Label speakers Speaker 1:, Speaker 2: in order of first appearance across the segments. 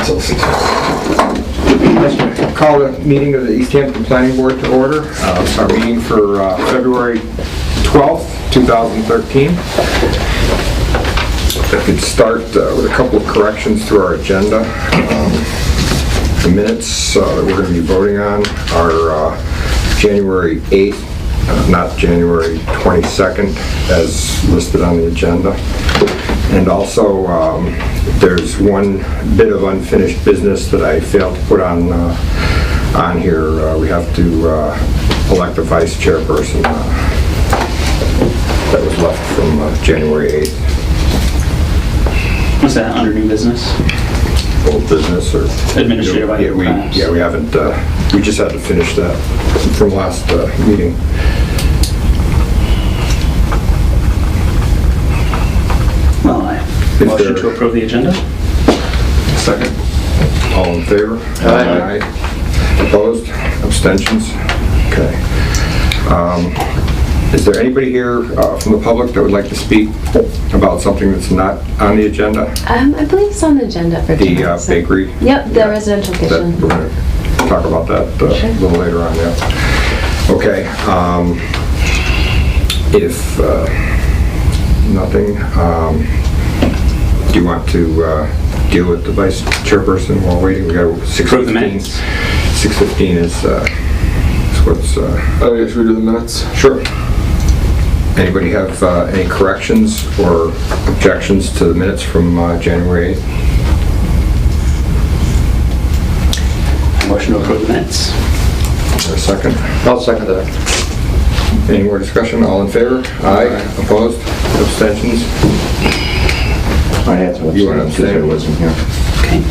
Speaker 1: until 6. Call the meeting of the East Hampton Planning Board to order. Our meeting for February 12th, 2013. I could start with a couple of corrections to our agenda. The minutes that we're going to be voting on are January 8th, not January 22nd, as listed on the agenda. And also, there's one bit of unfinished business that I failed to put on here. We have to elect a vice chairperson that was left from January 8th.
Speaker 2: Was that under new business?
Speaker 1: Old business or
Speaker 2: Administrative item, perhaps?
Speaker 1: we haven't. We just had to finish that from last meeting.
Speaker 2: Well, motion to approve the agenda?
Speaker 1: Second. All in favor? Aye. Opposed? Abstentions? Okay. Is there anybody here from the public that would like to speak about something that's not on the agenda?
Speaker 3: I believe it's on the agenda for
Speaker 1: The
Speaker 3: tonight, so-
Speaker 1: bakery?
Speaker 3: Yep, the residential kitchen.
Speaker 1: We're going to talk about that a little later on, yeah. Okay. If nothing, do you want to deal with the vice chairperson while waiting? We got 6:15. 6:15 is what's...
Speaker 4: should we do the minutes?
Speaker 1: Sure. Anybody have any corrections or objections to the minutes from January 8th?
Speaker 2: Motion to approve the minutes.
Speaker 1: Is there a second?
Speaker 4: I'll second that.
Speaker 1: Any more discussion? All in favor? Aye. Opposed? Abstentions?
Speaker 5: I had to
Speaker 1: You want to
Speaker 5: abstain because I
Speaker 1: abstain?
Speaker 5: wasn't here.
Speaker 2: Okay.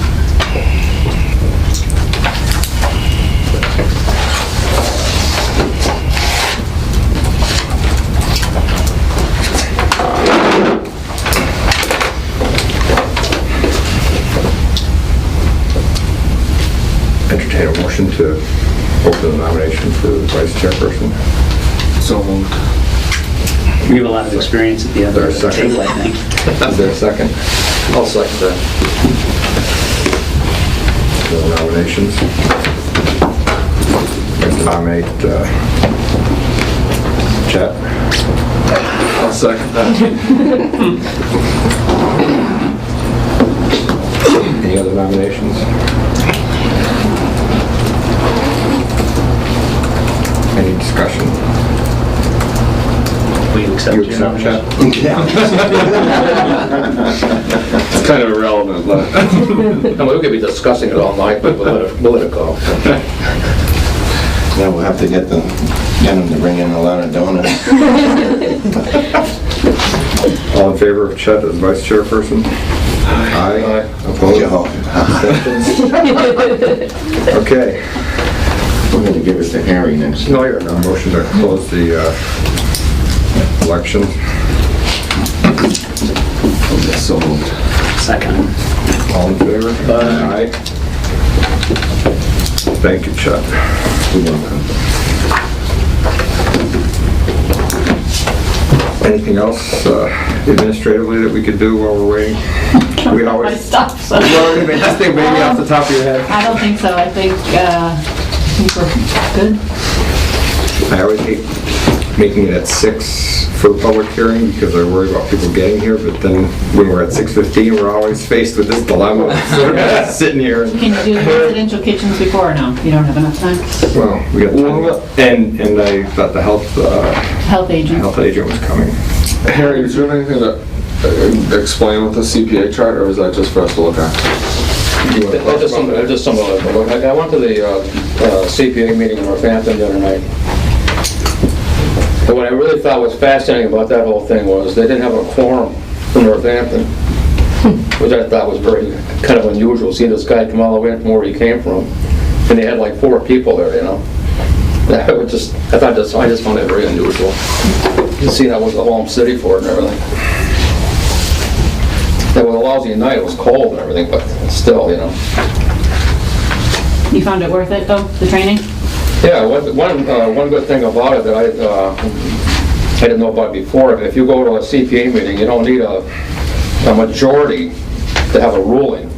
Speaker 1: Entertain a motion to open the nomination for vice chairperson.
Speaker 4: So moved.
Speaker 2: We have a lot of experience at the other
Speaker 1: Is there a second?
Speaker 2: table, I think.
Speaker 1: Is there a second?
Speaker 4: I'll second that.
Speaker 1: No nominations. I'd like to nominate Chet.
Speaker 4: I'll second that.
Speaker 1: Any other nominations? Any discussion?
Speaker 2: Will you accept
Speaker 1: You
Speaker 2: your
Speaker 1: accept Chet?
Speaker 2: nomination?
Speaker 4: It's kind of irrelevant, but
Speaker 6: And we could be discussing it all night, but we'll let it go.
Speaker 5: Now we'll have to get him to bring in a lot of donuts.
Speaker 1: All in favor of Chet as vice chairperson? Aye. Opposed?
Speaker 5: Joe,
Speaker 1: Abstentions? Okay.
Speaker 5: we're going to give it to Harry next.
Speaker 1: No, you're not. Motion to close the election.
Speaker 5: So moved.
Speaker 2: Second.
Speaker 1: All in favor? Aye. Thank you, Chet.
Speaker 5: You're welcome.
Speaker 1: Anything else administratively that we could do while we're waiting? We
Speaker 7: My
Speaker 1: always...
Speaker 7: stuff, so.
Speaker 1: Well, just think maybe off the top of your head.
Speaker 7: I don't think so. I think we're good.
Speaker 1: I always hate making it at 6 for the public hearing because I worry about people getting here, but then when we're at 6:15, we're always faced with this dilemma of sort of sitting here.
Speaker 7: Can you do the residential kitchens before or no? You don't have enough time?
Speaker 1: Well, we got time. And I thought the health
Speaker 7: Health
Speaker 1: agent was coming.
Speaker 4: Harry, is there anything to explain with the CPA chart, or is that just for us to look at?
Speaker 6: Just some of it. I went to the CPA meeting in Northampton the other night. And what I really thought was fascinating about that whole thing was they didn't have a quorum from Northampton, which I thought was very kind of unusual, seeing this guy come all the way from where he came from. And they had like 4 people there, you know. I just found it very unusual. You see, that was the home city for it and everything. It was a lousy night, it was cold and everything, but still, you know.
Speaker 7: You found it worth it though, the training?
Speaker 6: Yeah, one good thing about it that I didn't know about before, if you go to a CPA meeting, you don't need a majority to have a ruling.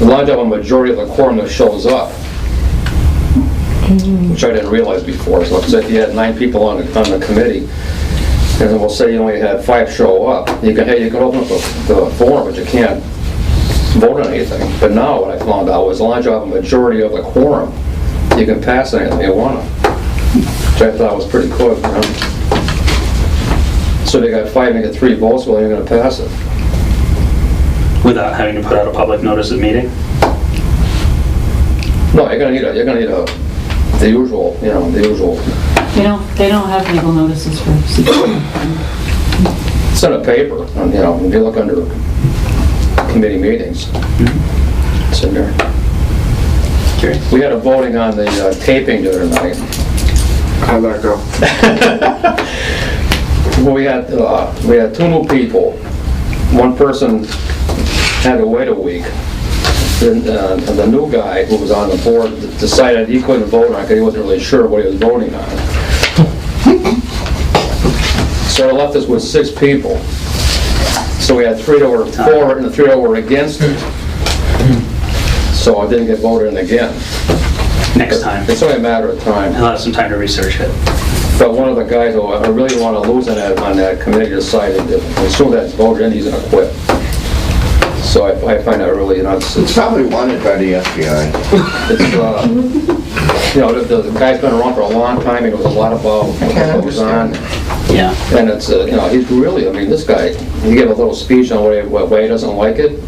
Speaker 6: a lot of a majority of the quorum that shows up, which I didn't realize before. So if you had 9 people on the committee, and then we'll say you only had 5 show up, you can open up the forum, but you can't vote on anything. But now what I found out was as long as you have a majority of the quorum, you can pass anything you want to, which I thought was pretty cool. You know? So they got 5 and get 3 votes, well, you're going to pass it.
Speaker 2: Without having to put out a public notice of meeting?
Speaker 6: No, you're gonna need the usual, you know, the usual.
Speaker 7: They don't have legal notices for CPA.
Speaker 6: It's in a paper, and, you know, if you look under committee meetings, it's in there.
Speaker 2: Curious.
Speaker 6: We had a voting on the taping the other night.
Speaker 4: How'd that go?
Speaker 6: Well, we had 2 new people. One person had to wait a week. Then the new guy who was on the board decided he couldn't vote on it because he wasn't really sure what he was voting on. So it left us with 6 people. So we had 3 that were for it and 3 that were against it. So it didn't get voted in again.
Speaker 2: Next time.
Speaker 6: It's only a matter of time.
Speaker 2: He'll have some time to research it.
Speaker 6: But one of the guys who I really want to lose on that committee decided that as soon as that's voted in, he's going to quit. So I find that really, you know,
Speaker 5: It's probably wanted by the FBI.
Speaker 6: you know, the guy's been around for a long time. He knows a lot about what goes on.
Speaker 2: Yeah.
Speaker 6: And it's, you know, he's really, I mean, this guy, he gave a little speech on why he doesn't like it.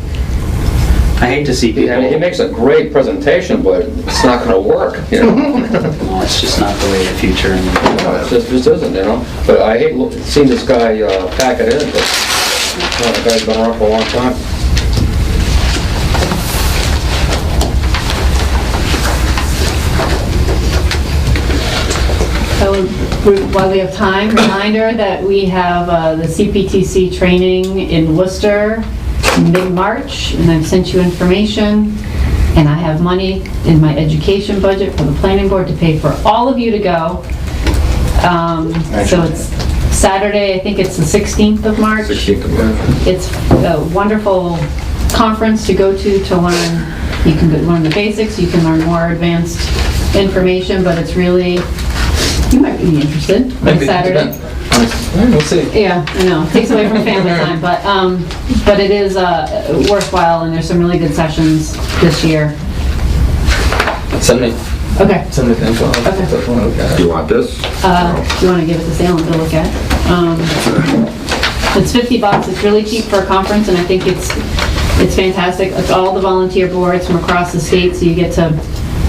Speaker 2: I hate to see people...
Speaker 6: And he makes a great presentation, but it's not going to work, you know.
Speaker 2: Well, it's just not the way the future...
Speaker 6: No, it just isn't, you know. But I hate seeing this guy pack it in, but you know, the guy's been around for a long time.
Speaker 7: While we have time, reminder that we have the CPTC training in Worcester mid-March, and I've sent you information, and I have money in my education budget for the planning board to pay for all of you to go. So it's Saturday, I think it's the 16th of March.
Speaker 1: 16th of March.
Speaker 7: It's a wonderful conference to go to learn. You can learn the basics, you can learn more advanced information, but it's really, you might be interested on Saturday.
Speaker 8: We'll see.
Speaker 7: Yeah, I know, it takes away from family time, but it is worthwhile, and there's some really good sessions this year.
Speaker 8: Send me
Speaker 7: Okay.
Speaker 8: the info.
Speaker 7: Okay.
Speaker 1: Do you want this?
Speaker 7: Do you want to give it to Salem to look at? It's $50. It's really cheap for a conference, and I think it's fantastic. It's all the volunteer boards from across the state, so you get to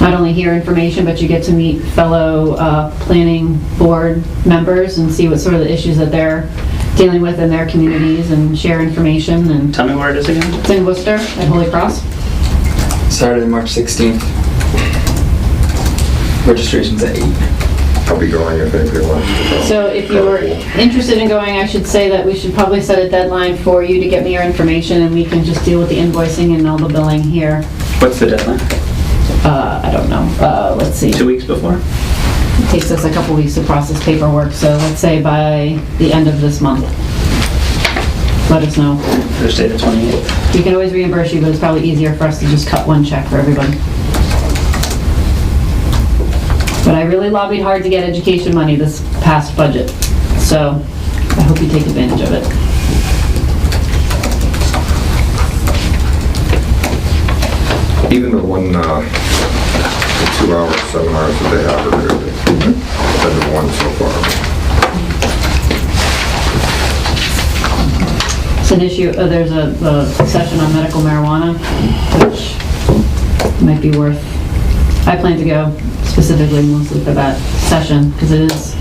Speaker 7: not only hear information, but you get to meet fellow planning board members and see what sort of the issues that they're dealing with in their communities and share information. And
Speaker 2: Tell me where it is again.
Speaker 7: it's in Worcester at Holy Cross.
Speaker 8: Saturday, March 16th. Registration's at 8.
Speaker 1: I'll be going if anybody wants to go.
Speaker 7: So if you were interested in going, I should say that we should probably set a deadline for you to get me your information, and we can just deal with the invoicing and all the billing here.
Speaker 2: What's the deadline?
Speaker 7: I don't know. Let's see.
Speaker 2: 2 weeks before?
Speaker 7: It takes us a couple weeks to process paperwork, so let's say by the end of this month. Let us know.
Speaker 2: Thursday the 28th.
Speaker 7: We can always reimburse you, but it's probably easier for us to just cut one check for everybody. But I really lobbied hard to get education money this past budget, so I hope you take advantage of it.
Speaker 1: Even the 1, the 2 hours, 7 hours that they have are good. I've been one so far.
Speaker 7: It's an issue, there's a session on medical marijuana, which might be worth, I plan to go specifically mostly for that session, because it is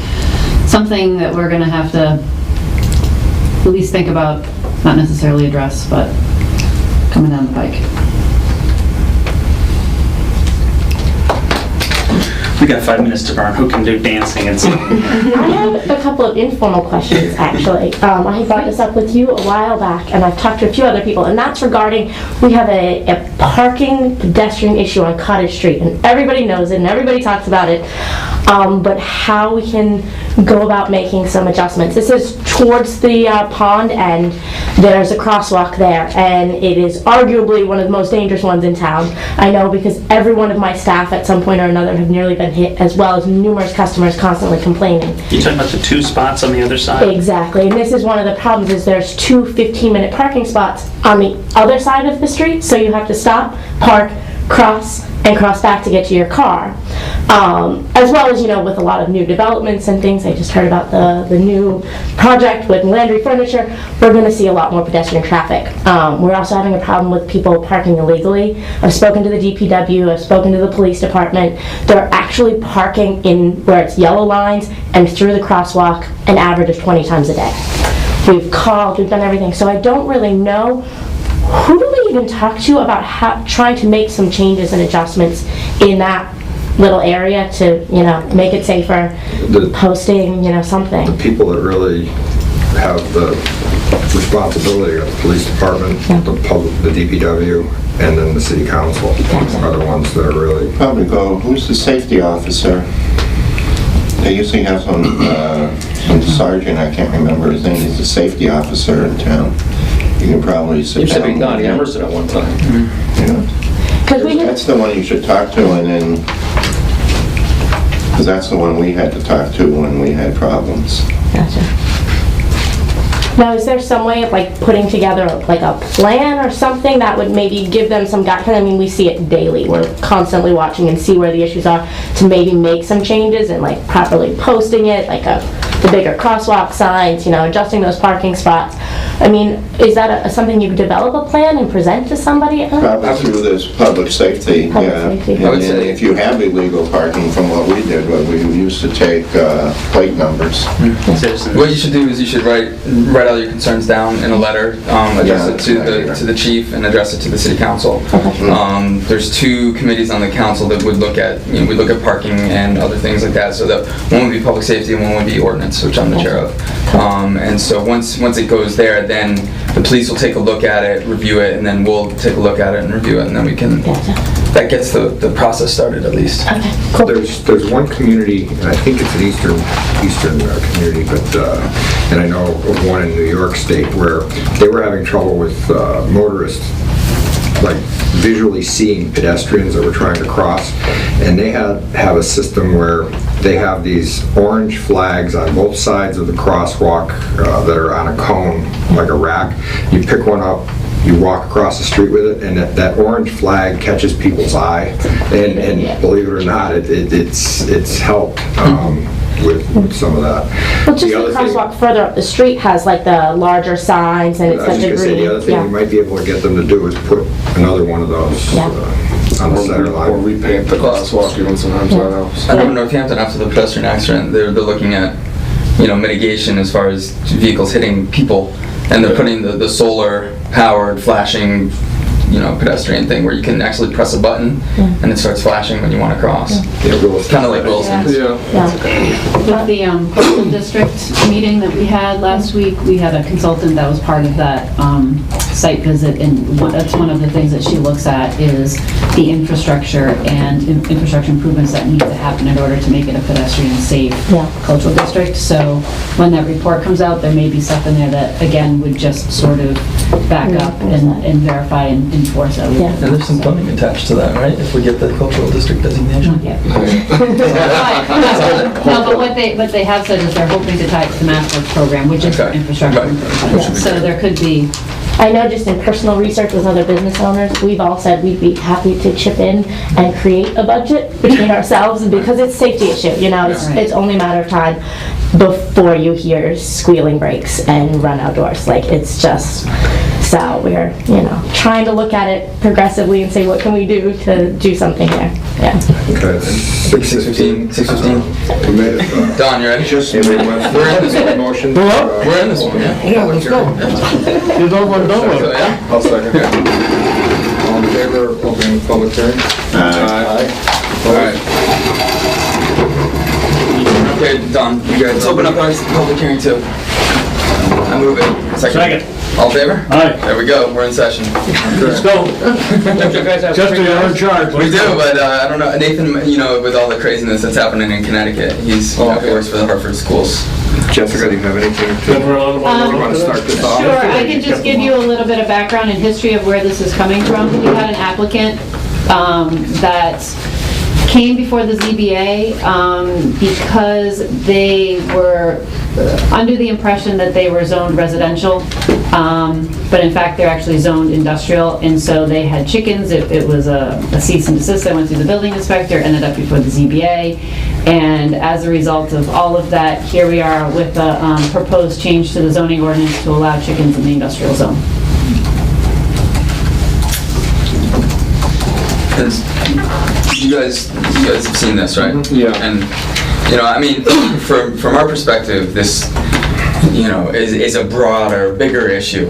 Speaker 7: something that we're going to have to at least think about, not necessarily address, but coming down the pike.
Speaker 2: We got 5 minutes to burn. Who can do dancing and singing?
Speaker 9: I have a couple of informal questions, actually. I brought this up with you a while back, and I've talked to a few other people, and that's regarding, we have a parking pedestrian issue on Cottage Street, and everybody knows it, and everybody talks about it. but how we can go about making some adjustments. This is towards the pond, and there's a crosswalk there, and it is arguably one of the most dangerous ones in town. I know because every one of my staff at some point or another have nearly been hit, as well as numerous customers constantly complaining.
Speaker 2: You talking about the two spots on the other side?
Speaker 9: Exactly, and this is one of the problems, is there's two 15-minute parking spots on the other side of the street, so you have to stop, park, cross, and cross back to get to your car. As well as, with a lot of new developments and things, I just heard about the new project with Landry Furniture, we're going to see a lot more pedestrian traffic. We're also having a problem with people parking illegally. I've spoken to the DPW, I've spoken to the police department. They're actually parking in where it's yellow lines and through the crosswalk an average of 20 times a day. We've called, we've done everything, so I don't really know. Who do we even talk to about trying to make some changes and adjustments in that little area to, make it safer, posting, something?
Speaker 1: The people that really have the responsibility are the police department, the DPW, and then the city council are the ones that are really...
Speaker 5: Probably go, who's the safety officer? They usually have some sergeant, I can't remember his name, he's the safety officer in town. You can probably sit
Speaker 6: Used to be
Speaker 5: down
Speaker 6: Donnie
Speaker 5: with him.
Speaker 6: Emerson at one time.
Speaker 5: Yeah. That's the one you should talk to, and then, because that's the one we had to talk to when we had problems.
Speaker 9: Gotcha. Now, is there some way of putting together a plan or something that would maybe give them some guidance? I mean, we see it daily. We're constantly watching and see where the issues are to maybe make some changes and properly posting it, the bigger crosswalk signs, adjusting those parking spots. I mean, is that something you could develop a plan and present to somebody?
Speaker 5: Probably through this public safety,
Speaker 9: Safety.
Speaker 5: And then if you have illegal parking, from what we did, we used to take plate numbers.
Speaker 2: Citizens.
Speaker 8: What you should do is you should write all your concerns down in a letter, address it to the chief and address it to the city council. There's two committees on the council that would look at, we look at parking and other things like that. So that one would be public safety and one would be ordinance, which I'm the chair of. And so once it goes there, then the police will take a look at it, review it, and then we'll take a look at it and review it, and then we can. That gets the process started at least.
Speaker 9: Okay, cool.
Speaker 1: There's one community, and I think it's an eastern community, but and I know of one in New York State where they were having trouble with motorists visually seeing pedestrians that were trying to cross, and they have a system where they have these orange flags on both sides of the crosswalk that are on a cone, like a rack. You pick one up, you walk across the street with it, and that orange flag catches people's eye, and believe it or not, it's helped with some of that.
Speaker 9: Well, just the crosswalk further up the street has the larger signs, and it's
Speaker 1: I was
Speaker 9: such a
Speaker 1: just going to say,
Speaker 9: green.
Speaker 1: the other thing you might be able to get them to do is put another one of those on the center
Speaker 4: Or
Speaker 1: line.
Speaker 4: repaint the crosswalk even sometimes that helps.
Speaker 8: I know in Northampton after the pedestrian accident, they're looking at, mitigation as far as vehicles hitting people, and they're putting the solar powered flashing, pedestrian thing where you can actually press a button and it starts flashing when you want to cross. Kind of like Wilson's.
Speaker 7: With the coastal district meeting that we had last week, we had a consultant that was part of that site visit, and that's one of the things that she looks at is the infrastructure and infrastructure improvements that need to happen in order to make it a pedestrian safe cultural district. So when that report comes out, there may be stuff in there that again would just sort of back up and verify and enforce that.
Speaker 8: And there's some funding attached to that, right? If we get the cultural district designation.
Speaker 7: No, but what they have said is they're hoping to tie it to the Mass Works program, which is for infrastructure improvements. So there could be.
Speaker 9: I know just in personal research with other business owners, we've all said we'd be happy to chip in and create a budget between ourselves because it's a safety issue, it's only a matter of time before you hear squealing brakes and run outdoors. It's just, so we're, trying to look at it progressively and say what can we do to do something there.
Speaker 1: Okay, 6:15.
Speaker 8: 6:15.
Speaker 1: We made it.
Speaker 8: Don, you ready?
Speaker 1: We're in this motion.
Speaker 8: We're in this one, yeah.
Speaker 10: Yeah, let's go. Get over and done with it.
Speaker 8: Yeah.
Speaker 4: I'll second.
Speaker 1: All in favor of opening the public hearing?
Speaker 4: Aye.
Speaker 8: All right. Okay, Don, you guys open up our public hearing too. I move it. Second. All in favor?
Speaker 10: Aye.
Speaker 8: There we go, we're in session.
Speaker 10: Let's go. Chester, you're in charge.
Speaker 8: We do, but I don't know, Nathan, you know, with all the craziness that's happening in Connecticut, he's, you know, he works for the Hartford schools.
Speaker 1: Jessica, do you have anything to, you want to start this off?
Speaker 7: Sure, I can just give you a little bit of background and history of where this is coming from. We had an applicant that came before the ZBA because they were under the impression that they were zoned residential, but in fact they're actually zoned industrial, and so they had chickens. It was a cease and desist that went through the building inspector, ended up before the ZBA, and as a result of all of that, here we are with a proposed change to the zoning ordinance to allow chickens in the industrial zone.
Speaker 8: You guys have seen this, right?
Speaker 4: Yeah.
Speaker 8: And, you know, I mean, from our perspective, this, you know, is a broader, bigger issue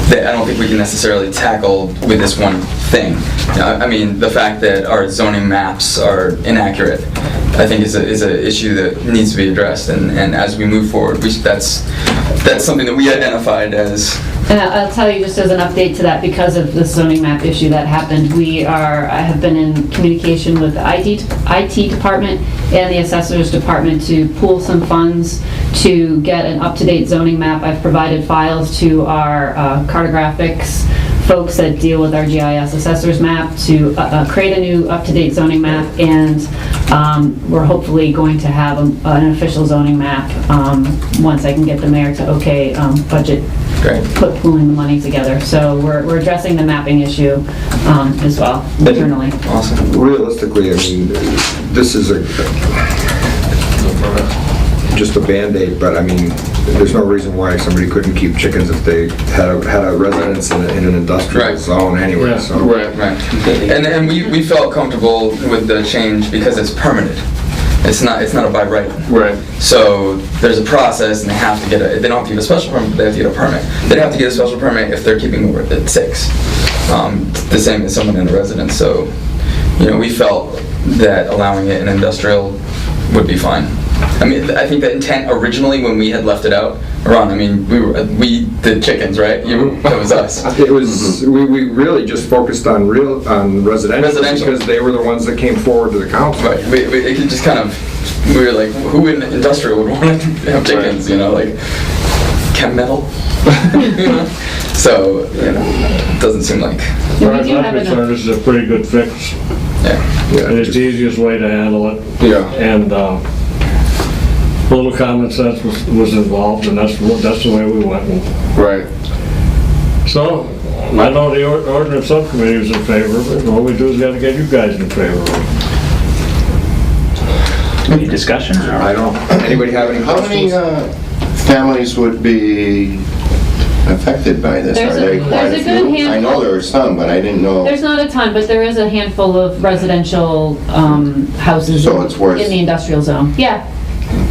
Speaker 8: that I don't think we can necessarily tackle with this one thing. I mean, the fact that our zoning maps are inaccurate, I think is an issue that needs to be addressed, and as we move forward, that's something that we identified as.
Speaker 7: And I'll tell you just as an update to that, because of the zoning map issue that happened, I have been in communication with the IT department and the assessors department to pool some funds to get an up-to-date zoning map. I've provided files to our cartographics folks that deal with our GIS assessors map to create a new up-to-date zoning map, and we're hopefully going to have an official zoning map once I can get the mayor to okay budget.
Speaker 8: Great.
Speaker 7: Put pooling the money together. So we're addressing the mapping issue as well internally.
Speaker 8: Awesome.
Speaker 1: Realistically, I mean, this is just a Band-Aid, but I mean, there's no reason why somebody couldn't keep chickens if they had a residence in an industrial zone anyway.
Speaker 10: Yeah.
Speaker 1: So.
Speaker 8: Right. And we felt comfortable with the change because it's permitted. It's not a by right.
Speaker 4: Right.
Speaker 8: So there's a process, and they have to get they don't have to get a special permit, but they have to get a permit. They don't have to get a special permit if they're keeping over at 6. The same as someone in a residence. So, you know, we felt that allowing it in industrial would be fine. I mean, I think the intent originally when we had left it out, Ron, I mean, we did chickens, right? That was us.
Speaker 1: It was, we really just focused on residential because they were the ones that came forward to the council.
Speaker 8: Right, it could just kind of, we were like, who in industrial would want to have chickens, you know, like, chem metal? You know? So, you know, it doesn't seem like.
Speaker 10: As far as I'm concerned, this is a pretty good fix.
Speaker 8: Yeah.
Speaker 10: And it's the easiest way to handle it.
Speaker 4: Yeah.
Speaker 10: And a little common sense was involved, and that's the way we went.
Speaker 4: Right.
Speaker 10: So, I know the ordinance subcommittee was in favor of it. All we do is got to get you guys in favor of it.
Speaker 2: Any discussion?
Speaker 1: I don't, anybody have any
Speaker 5: How many
Speaker 1: questions?
Speaker 5: families would be affected by this?
Speaker 7: There's
Speaker 5: Are there
Speaker 7: a
Speaker 5: quite
Speaker 7: good
Speaker 5: few? I
Speaker 7: handful.
Speaker 5: know there are some, but I didn't know.
Speaker 7: There's not a ton, but there is a handful of residential houses
Speaker 5: So it's worth-
Speaker 7: in the industrial zone. Yeah.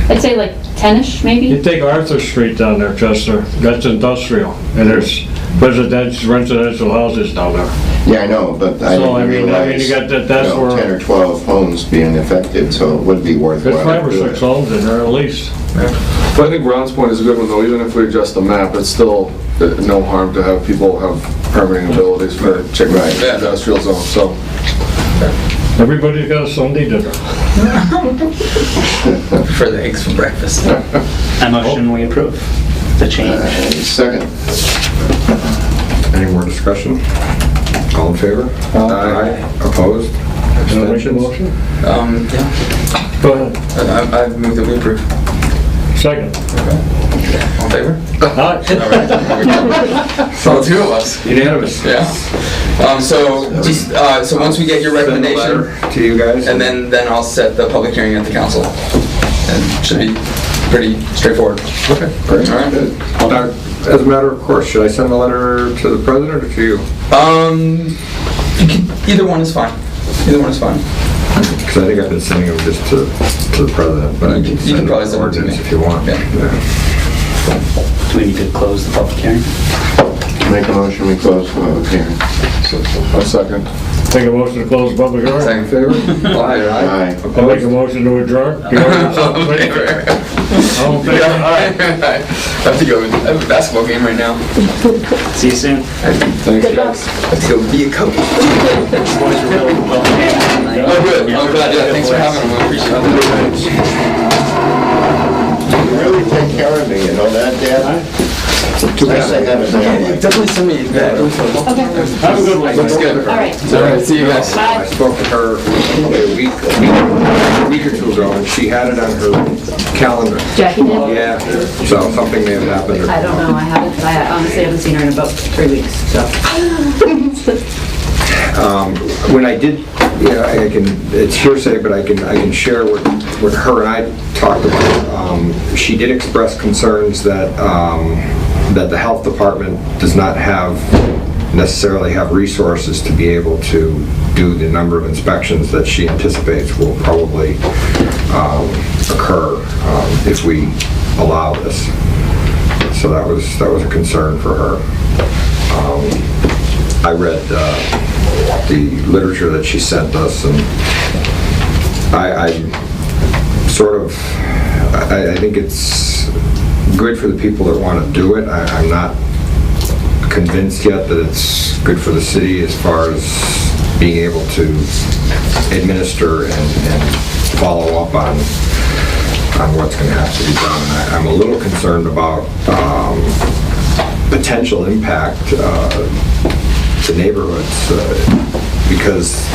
Speaker 7: I'd say like 10-ish, maybe.
Speaker 10: You take Arthur Street down there, Chester, that's industrial, and there's residential houses down there.
Speaker 5: Yeah, I know, but I
Speaker 10: So, I
Speaker 5: didn't
Speaker 10: mean,
Speaker 5: realize,
Speaker 10: you got that's
Speaker 5: you know,
Speaker 10: where-
Speaker 5: 10 or 12 homes being affected, so it would be worthwhile.
Speaker 10: There's 5 or
Speaker 5: to do
Speaker 10: 6
Speaker 5: it.
Speaker 10: homes in there at least.
Speaker 4: But I think Ron's point is a good one, though. Even if we adjust the map, it's still no harm to have people have permitting abilities for chicken
Speaker 5: Right.
Speaker 4: industrial zone, so.
Speaker 10: Everybody's got a Sunday dinner.
Speaker 8: I prefer the eggs for breakfast.
Speaker 2: I motion we approve the change.
Speaker 5: Second.
Speaker 1: Any more discussion? All in favor? Aye. Opposed?
Speaker 10: Can I make a
Speaker 1: Abstentions?
Speaker 10: motion?
Speaker 8: Yeah.
Speaker 10: Go ahead.
Speaker 8: I moved that we approve.
Speaker 10: Second.
Speaker 8: All in favor?
Speaker 10: Aye.
Speaker 8: All right. So 2 of us.
Speaker 1: Unanimous.
Speaker 8: Yeah. So once we get your
Speaker 1: Send a
Speaker 8: recommendation,
Speaker 1: letter to you guys.
Speaker 8: and then I'll set the public hearing at the council. And it should be pretty straightforward.
Speaker 1: Okay, great.
Speaker 8: All right.
Speaker 1: Now, as a matter of course, should I send a letter to the president or to you?
Speaker 8: Either one is fine. Either one is fine.
Speaker 1: Because I think I've been sending them just to the president, but I
Speaker 8: You
Speaker 1: can
Speaker 8: can
Speaker 1: send
Speaker 8: probably
Speaker 1: an
Speaker 8: send it to
Speaker 1: ordinance
Speaker 8: me.
Speaker 1: if you want.
Speaker 8: Yeah.
Speaker 1: Yeah.
Speaker 2: Do we need to close the public hearing?
Speaker 5: Make a motion, we close the public hearing.
Speaker 4: A second.
Speaker 10: Take a motion to close the public hearing.
Speaker 8: Second.
Speaker 1: Favor?
Speaker 5: Aye.
Speaker 10: I'll make a motion to adjourn. You want to do something, please? All in favor?
Speaker 8: I have to go to a basketball game right now.
Speaker 2: See you soon.
Speaker 4: Thanks, guys.
Speaker 8: Let's go be a coach.
Speaker 2: Boys were really well.
Speaker 8: Oh, good. I'm glad. Yeah, thanks for having me. I appreciate it.
Speaker 5: You really take care of me, you know that, Dad? Nice I got a dad like that.
Speaker 8: Definitely send me that.
Speaker 10: Have a good one.
Speaker 8: Looks good.
Speaker 7: All right.
Speaker 8: All right, see you guys.
Speaker 1: I spoke to her probably a week or two ago, and she had it on her calendar.
Speaker 7: Jackie did?
Speaker 1: Yeah, so something may have happened.
Speaker 7: I don't know, I honestly haven't seen her in about 3 weeks, so.
Speaker 1: When I did, yeah, I can, it's hearsay, but I can share what her and I talked about. She did express concerns that the health department does not necessarily have resources to be able to do the number of inspections that she anticipates will probably occur if we allow this. So that was a concern for her. I read the literature that she sent us, and I think it's good for the people that want to do it. I'm not convinced yet that it's good for the city as far as being able to administer and follow up on what's going to have to be done. I'm a little concerned about potential impact to neighborhoods because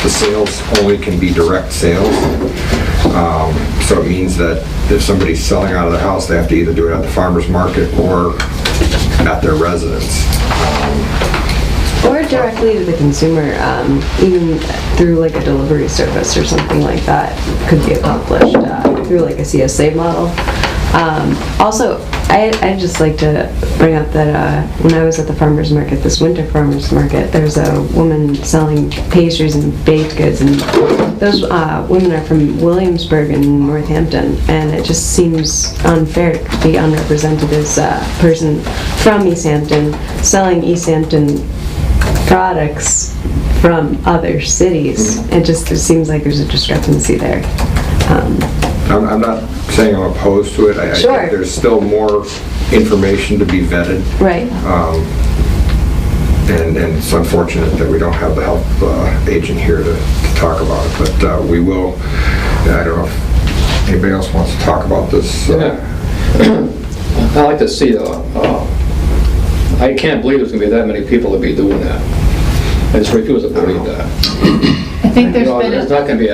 Speaker 1: the sales only can be direct sales. So it means that if somebody's selling out of their house, they have to either do it at the farmer's market or at their residence.
Speaker 11: Or directly to the consumer, even through like a delivery service or something like that could be accomplished through like a CSA model. Also, I'd just like to bring up that when I was at the farmer's market, this winter farmer's market, there's a woman selling pastries and baked goods, and those women are from Williamsburg and Northampton, and it just seems unfair to be unrepresented as a person from East Hampton selling East Hampton products from other cities. It seems like there's a discrepancy there.
Speaker 1: I'm not saying I'm opposed to it. I
Speaker 11: Sure.
Speaker 1: think there's still more information to be vetted.
Speaker 11: Right.
Speaker 1: And it's unfortunate that we don't have the health agent here to talk about it, but we will. I don't know if anybody else wants to talk about this.
Speaker 6: I like to see, I can't believe there's gonna be that many people to be doing that. I just refuse to believe that.
Speaker 7: I think there's
Speaker 6: There's
Speaker 7: been,
Speaker 6: not gonna be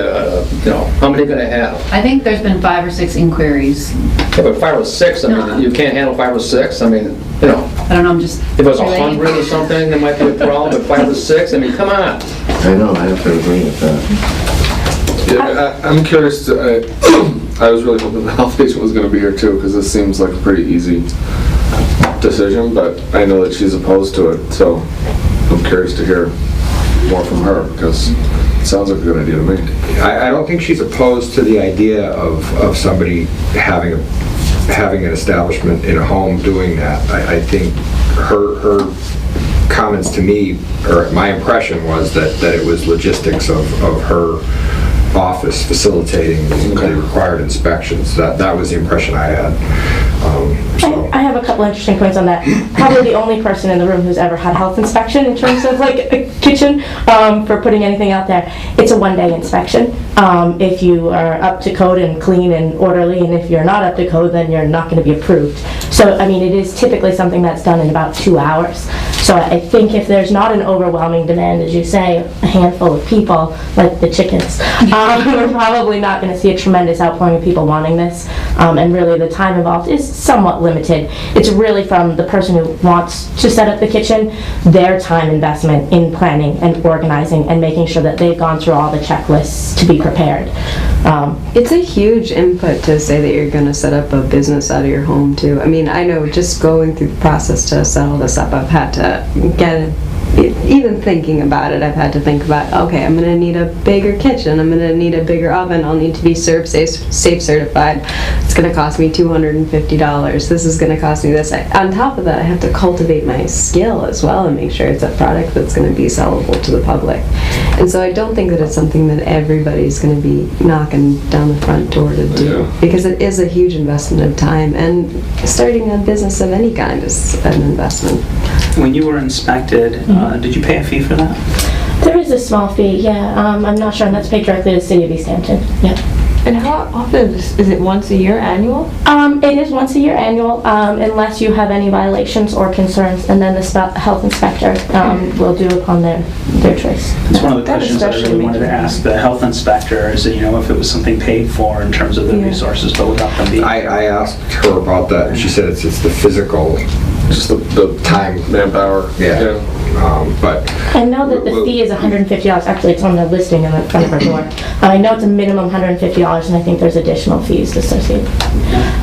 Speaker 6: how many gonna have?
Speaker 7: I think there's been 5 or 6 inquiries.
Speaker 6: Yeah, but 5 or 6, I
Speaker 7: No.
Speaker 6: mean, you can't handle 5 or 6, I mean,
Speaker 7: I don't know, I'm just.
Speaker 6: if it was
Speaker 7: relaying.
Speaker 6: 100 or something, there might be a problem, but 5 or 6, I mean, come on.
Speaker 5: I know, I have to agree with that.
Speaker 4: Yeah, I'm curious to, I was really hoping the health agent was gonna be here too, because this seems like a pretty easy decision, but I know that she's opposed to it, so I'm curious to hear more from her, because it sounds like a good idea to me.
Speaker 1: I don't think she's opposed to the idea of somebody having an establishment in a home doing that. I think her comments to me, or my impression was that it was logistics of her office facilitating the required inspections. That was the impression I had.
Speaker 9: I have a couple interesting points on that. Probably the only person in the room who's ever had health inspection in terms of like a kitchen for putting anything out there. It's a one-day inspection. If you are up to code and clean and orderly, and if you're not up to code, then you're not going to be approved. So, I mean, it is typically something that's done in about 2 hours. So I think if there's not an overwhelming demand, as you say, a handful of people, like the chickens, we're probably not going to see a tremendous outpouring of people wanting this. And really the time involved is somewhat limited. It's really from the person who wants to set up the kitchen, their time investment in planning and organizing and making sure that they've gone through all the checklists to be prepared.
Speaker 11: It's a huge input to say that you're going to set up a business out of your home too. I mean, I know just going through the process to set all this up, I've had to get even thinking about it, I've had to think about, okay, I'm gonna need a bigger kitchen, I'm gonna need a bigger oven, I'll need to be Serve Safe certified. It's gonna cost me $250. This is gonna cost me this. On top of that, I have to cultivate my skill as well and make sure it's a product that's gonna be sellable to the public. And so I don't think that it's something that everybody's gonna be knocking down the front door to do, because it is a huge investment of time, and starting a business of any kind is an investment.
Speaker 2: When you were inspected, did you pay a fee for that?
Speaker 9: There is a small fee, yeah. I'm not sure, and that's paid directly to the city of East Hampton. Yeah.
Speaker 11: And how often is it? Once a year, annual?
Speaker 9: It is once a year annual, unless you have any violations or concerns, and then the health inspector will do upon their choice.
Speaker 2: It's one of the questions that I really wanted to ask the health inspector, is that, if it was something paid for in terms of the resources, but without them being.
Speaker 1: I asked her about that, and she said it's the physical,
Speaker 4: Just the time, manpower.
Speaker 1: yeah. But
Speaker 9: I know that the fee is $150. Actually, it's on the listing in the front of our door. I know it's a minimum $150, and I think there's additional fees associated.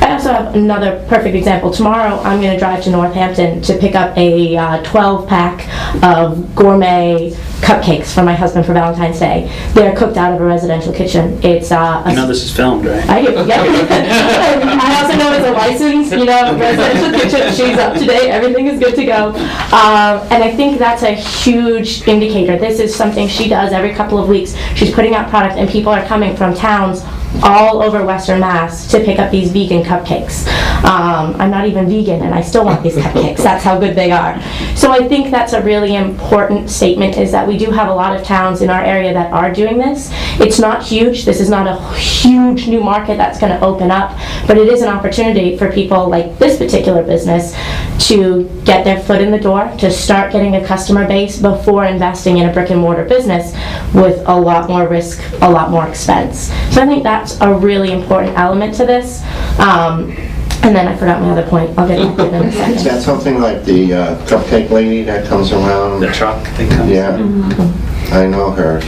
Speaker 9: I also have another perfect example. Tomorrow, I'm going to drive to Northampton to pick up a 12-pack of gourmet cupcakes for my husband for Valentine's Day. They're cooked out of a residential kitchen. It's
Speaker 2: You know this is filmed, right?
Speaker 9: I do, yeah. I also know it's a licensed, residential kitchen. She's up to date. Everything is good to go. And I think that's a huge indicator. This is something she does every couple of weeks. She's putting out product, and people are coming from towns all over Western Mass to pick up these vegan cupcakes. I'm not even vegan, and I still want these cupcakes. That's how good they are. So I think that's a really important statement, is that we do have a lot of towns in our area that are doing this. It's not huge. This is not a huge new market that's going to open up, but it is an opportunity for people like this particular business to get their foot in the door, to start getting a customer base before investing in a brick and mortar business with a lot more risk, a lot more expense. So I think that's a really important element to this. And then I forgot my other point. I'll get back to it in a second.
Speaker 5: Is that something like the cupcake lady that comes around?
Speaker 2: The truck that comes.
Speaker 5: Yeah. I know her.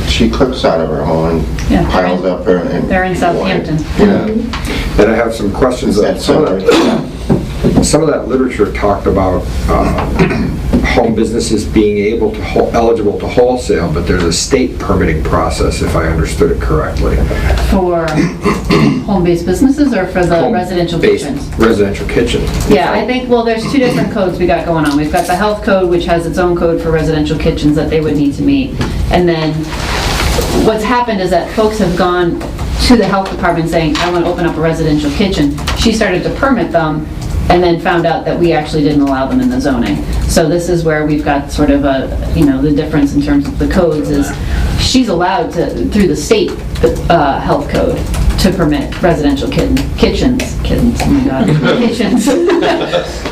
Speaker 5: She cooks out of her home and piles up her. And
Speaker 7: They're in Southampton.
Speaker 5: Yeah.
Speaker 1: and I have some questions.
Speaker 5: Is that
Speaker 1: Some of that literature talked about home businesses being eligible to wholesale, but there's a state permitting process, if I understood it correctly.
Speaker 7: For home-based businesses or for the residential
Speaker 1: Home-based
Speaker 7: kitchens?
Speaker 1: Residential kitchens.
Speaker 7: Yeah, I think, well, there's two different codes we got going on. We've got the health code, which has its own code for residential kitchens that they would need to meet. And then what's happened is that folks have gone to the health department saying, I want to open up a residential kitchen. She started to permit them, and then found out that we actually didn't allow them in the zoning. So this is where we've got sort of the difference in terms of the codes is she's allowed to, through the state health code, to permit residential kitchens, oh my God, kitchens.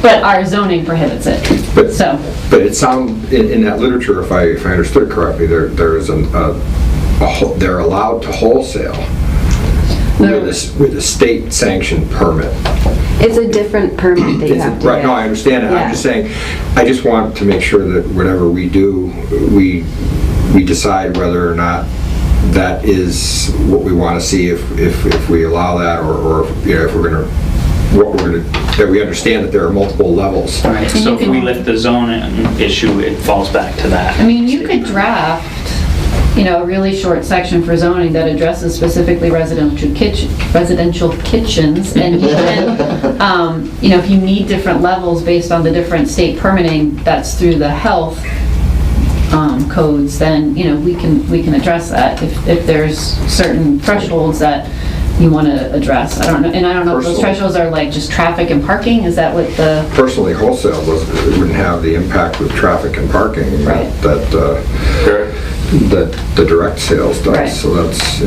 Speaker 7: But our zoning prohibits it.
Speaker 1: But it sounds, in that literature, if I understood correctly, there is they're allowed to wholesale with a state sanctioned permit.
Speaker 11: It's a different permit that you have to
Speaker 1: Right,
Speaker 11: get.
Speaker 1: no, I understand that.
Speaker 11: Yeah.
Speaker 1: I'm just saying, I just want to make sure that whatever we do, we decide whether or not that is what we want to see, if we allow that, or if we're going to, that we understand that there are multiple levels.
Speaker 2: Right, so if we lift the zoning issue, it falls back to that.
Speaker 7: I mean, you could draft, a really short section for zoning that addresses specifically residential kitchens, and even, if you need different levels based on the different state permitting that's through the health codes, then, we can address that if there's certain thresholds that you want to address. I don't know if those thresholds are like just traffic and parking. Is that what the...
Speaker 1: Personally, wholesale wouldn't have the impact with traffic and parking
Speaker 7: Right.
Speaker 1: that the direct sales does.
Speaker 7: Right.
Speaker 1: So that's,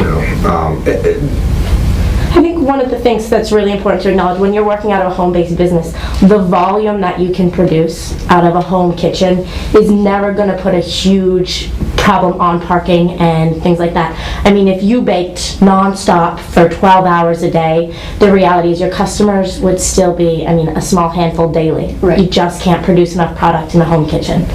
Speaker 9: I think one of the things that's really important to acknowledge when you're working out of a home-based business, the volume that you can produce out of a home kitchen is never going to put a huge problem on parking and things like that. I mean, if you baked non-stop for 12 hours a day, the reality is your customers would still be, a small handful daily.
Speaker 11: Right.
Speaker 9: You just can't produce enough product in a home kitchen.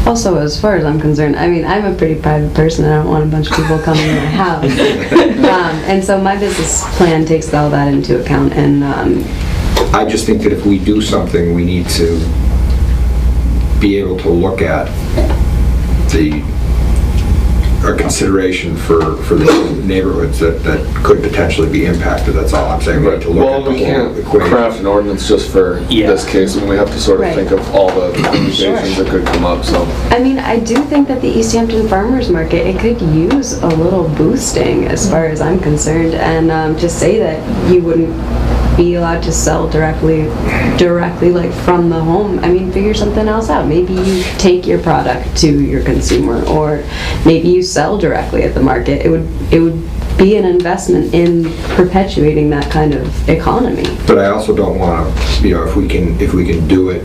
Speaker 11: Also, as far as I'm concerned, I'm a pretty private person. I don't want a bunch of people coming to my house. And so my business plan takes all that into account. And
Speaker 1: I just think that if we do something, we need to be able to look at a consideration for the neighborhoods that could potentially be impacted. That's all I'm saying. We need to look at the
Speaker 4: we
Speaker 1: whole
Speaker 4: can't
Speaker 1: equation.
Speaker 4: craft an ordinance just for this case, and we have to sort of
Speaker 11: Right.
Speaker 4: think of all the permutations that could come up, so.
Speaker 11: I mean, I do think that the East Hampton Farmers Market, it could use a little boosting as far as I'm concerned, and to say that you wouldn't be allowed to sell directly like from the home. I mean, figure something else out. Maybe you take your product to your consumer, or maybe you sell directly at the market. It would be an investment in perpetuating that kind of economy.
Speaker 1: But I also don't want to, if we can do it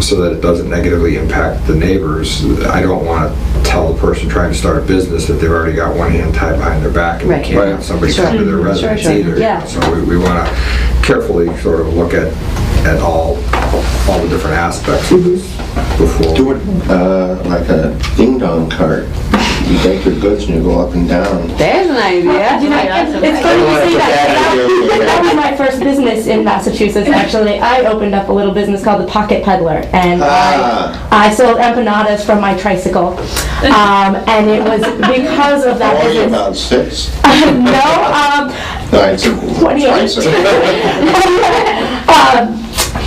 Speaker 1: so that it doesn't negatively impact the neighbors, I don't want to tell the person trying to start a business that they've already got one hand tied behind their back and
Speaker 11: Right.
Speaker 1: they can't have somebody come to their residence either.
Speaker 11: Yeah.
Speaker 1: So we want to carefully sort of look at all the different aspects of this before.
Speaker 5: Do it like a ding-dong cart. You take your goods and you go up and down.
Speaker 11: There's an idea.
Speaker 9: You know, it's funny you say that. That was my first business in Massachusetts, actually. I opened up a little business called the Pocket Peddler, and I sold empanadas from my tricycle. And it was because of that
Speaker 5: Only
Speaker 9: business.
Speaker 5: about 6.
Speaker 9: No,
Speaker 5: It's a
Speaker 9: 28.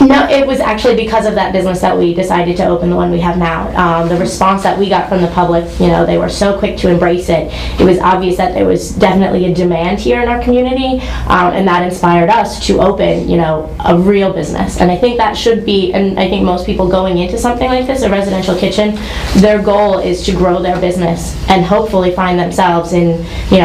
Speaker 9: No, it was actually because of that business that we decided to open the one we have now. The response that we got from the public, they were so quick to embrace it. It was obvious that there was definitely a demand here in our community, and that inspired us to open, a real business. And I think that should be, and I think most people going into something like this, a residential kitchen, their goal is to grow their business and hopefully find themselves in,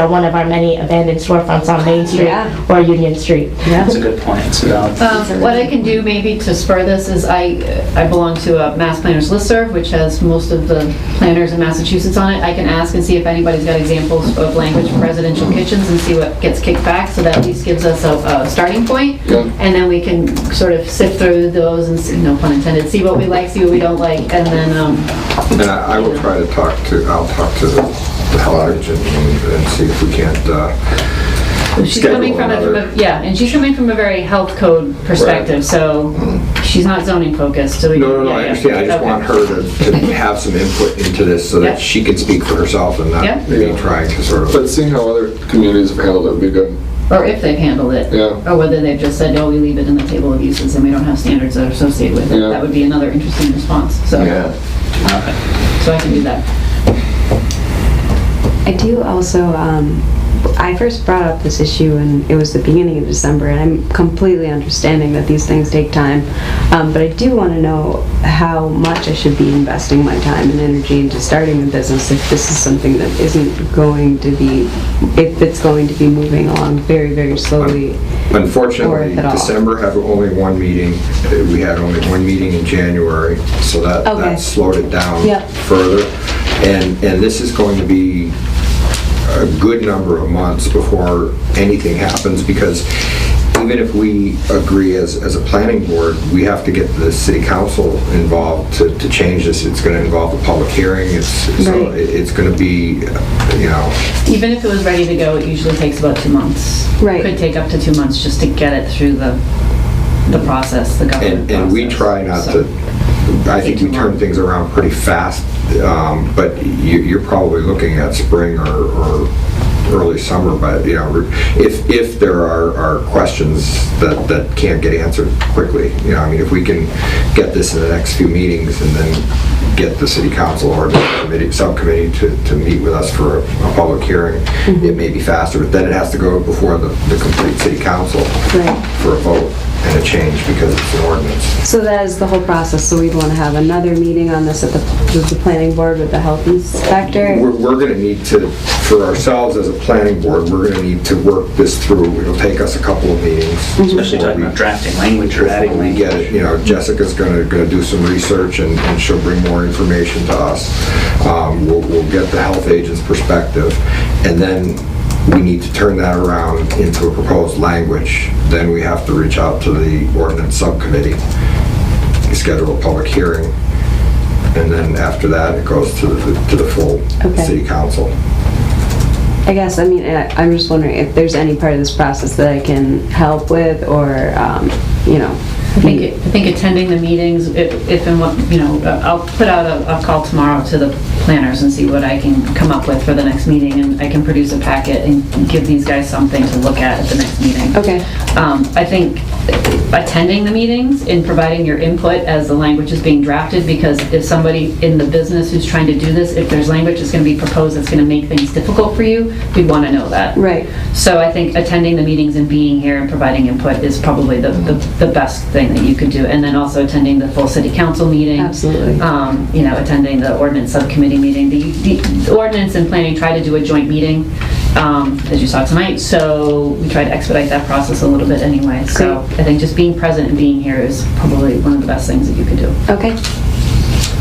Speaker 9: one of our many abandoned storefronts on Main Street or Union Street.
Speaker 2: That's a good point. It's
Speaker 7: What I can do maybe to spur this is I belong to a Mass Planners listserv, which has most of the planners in Massachusetts on it. I can ask and see if anybody's got examples of language for residential kitchens and see what gets kicked back, so that at least gives us a starting point.
Speaker 4: Yeah.
Speaker 7: And then we can sort of sift through those and see, no pun intended, see what we like, see what we don't like, and then
Speaker 1: And I will try to I'll talk to the health agent and see if we can't
Speaker 7: she's coming from and she's coming from a very health code perspective, so she's not zoning focused. So
Speaker 1: No, I understand. I just want her to have some input into this so that she can speak for herself and not me trying to sort of...
Speaker 4: But seeing how other communities have handled it would be good.
Speaker 7: Or if they've handled it.
Speaker 4: Yeah.
Speaker 7: Or whether they've just said, we leave it in the table of uses and we don't have standards that are associated with it.
Speaker 4: Yeah.
Speaker 7: That would be another interesting response. So, so I can do that.
Speaker 11: I do also, I first brought up this issue and it was the beginning of December, and I'm completely understanding that these things take time, but I do want to know how much I should be investing my time and energy into starting a business if this is something that isn't going to be, if it's going to be moving along very, very slowly.
Speaker 1: Unfortunately, December had only one meeting. We had only one meeting in January, so that slowed it down further. And this is going to be a good number of months before anything happens, because even if we agree as a planning board, we have to get the city council involved to change this. It's going to involve a public hearing. It's going to be,
Speaker 7: Even if it was ready to go, it usually takes about 2 months.
Speaker 11: Right.
Speaker 7: Could take up to 2 months just to get it through the process, the government
Speaker 1: and
Speaker 7: process.
Speaker 1: we try not to, I think we turn things around pretty fast, but you're probably looking at spring or early summer, but if there are questions that can't get answered quickly, if we can get this in the next few meetings and then get the city council or the subcommittee to meet with us for a public hearing, it may be faster, but then it has to go before the complete city council for a vote and a change because it's an ordinance.
Speaker 11: So that is the whole process, so we'd want to have another meeting on this with the planning board with the health inspector?
Speaker 1: We're going to need to, for ourselves as a planning board, we're going to need to work this through. It'll take us a couple of meetings.
Speaker 2: Especially talking about drafting language or adding language.
Speaker 1: Get it. Jessica's going to do some research and she'll bring more information to us. We'll get the health agent's perspective, and then we need to turn that around into a proposed language. Then we have to reach out to the ordinance subcommittee, schedule a public hearing, and then after that it goes to the full city council.
Speaker 11: I guess, I'm just wondering if there's any part of this process that I can help with, or,
Speaker 7: I think attending the meetings, if and what, I'll put out a call tomorrow to the planners and see what I can come up with for the next meeting, and I can produce a packet and give these guys something to look at the next meeting.
Speaker 11: Okay.
Speaker 7: I think attending the meetings and providing your input as the language is being drafted, because if somebody in the business who's trying to do this, if there's language that's going to be proposed that's going to make things difficult for you, we'd want to know that.
Speaker 11: Right.
Speaker 7: So I think attending the meetings and being here and providing input is probably the best thing that you could do. And then also attending the full city council meeting.
Speaker 11: Absolutely.
Speaker 7: Attending the ordinance subcommittee meeting. The ordinance and planning try to do a joint meeting, as you saw tonight, so we try to expedite that process a little bit anyway. So I think just being present and being here is probably one of the best things that you could do.
Speaker 11: Okay.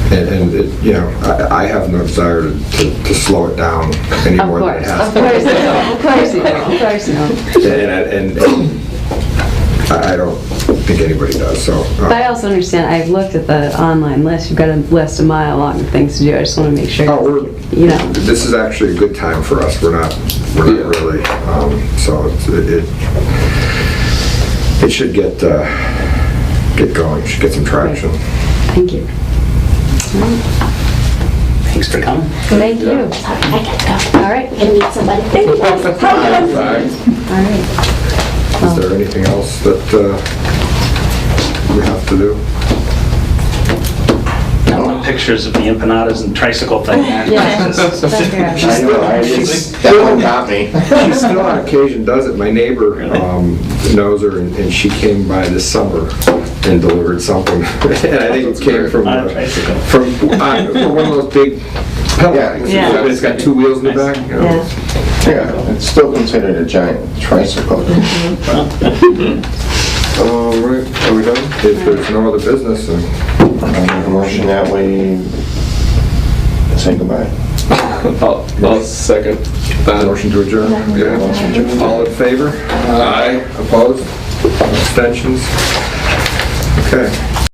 Speaker 1: And I have no desire to slow it down any more than it has.
Speaker 11: Of course you do.
Speaker 1: And I don't think anybody does, so.
Speaker 11: But I also understand, I've looked at the online list, you've got a list a mile long of things to do, I just want to make sure,
Speaker 1: This is actually a good time for us, we're not really, so it should get going, should get some traction.
Speaker 11: Thank you.
Speaker 2: Thanks for coming.
Speaker 11: Thank you.
Speaker 9: Sorry, I gotta go.
Speaker 11: All right.
Speaker 9: I'm gonna meet somebody. Thank you guys.
Speaker 11: All right.
Speaker 1: Is there anything else that we have to do?
Speaker 2: I want pictures of the empanadas and tricycle thing.
Speaker 11: Yeah.
Speaker 5: I know, that one got me.
Speaker 1: She still on occasion does it. My neighbor knows her, and she came by this summer and delivered something. And I think it came from
Speaker 2: On a tricycle.
Speaker 1: from one of those big
Speaker 5: Yeah.
Speaker 11: Yeah.
Speaker 1: It's got two wheels in the back.
Speaker 5: Yeah, it's still considered a giant tricycle.
Speaker 1: All right, are we done? If there's no other business, then
Speaker 5: I make a motion that we say goodbye.
Speaker 4: I'll second that.
Speaker 1: motion to adjourn. Yeah. All in favor? Aye. Opposed? Abstentions? Okay.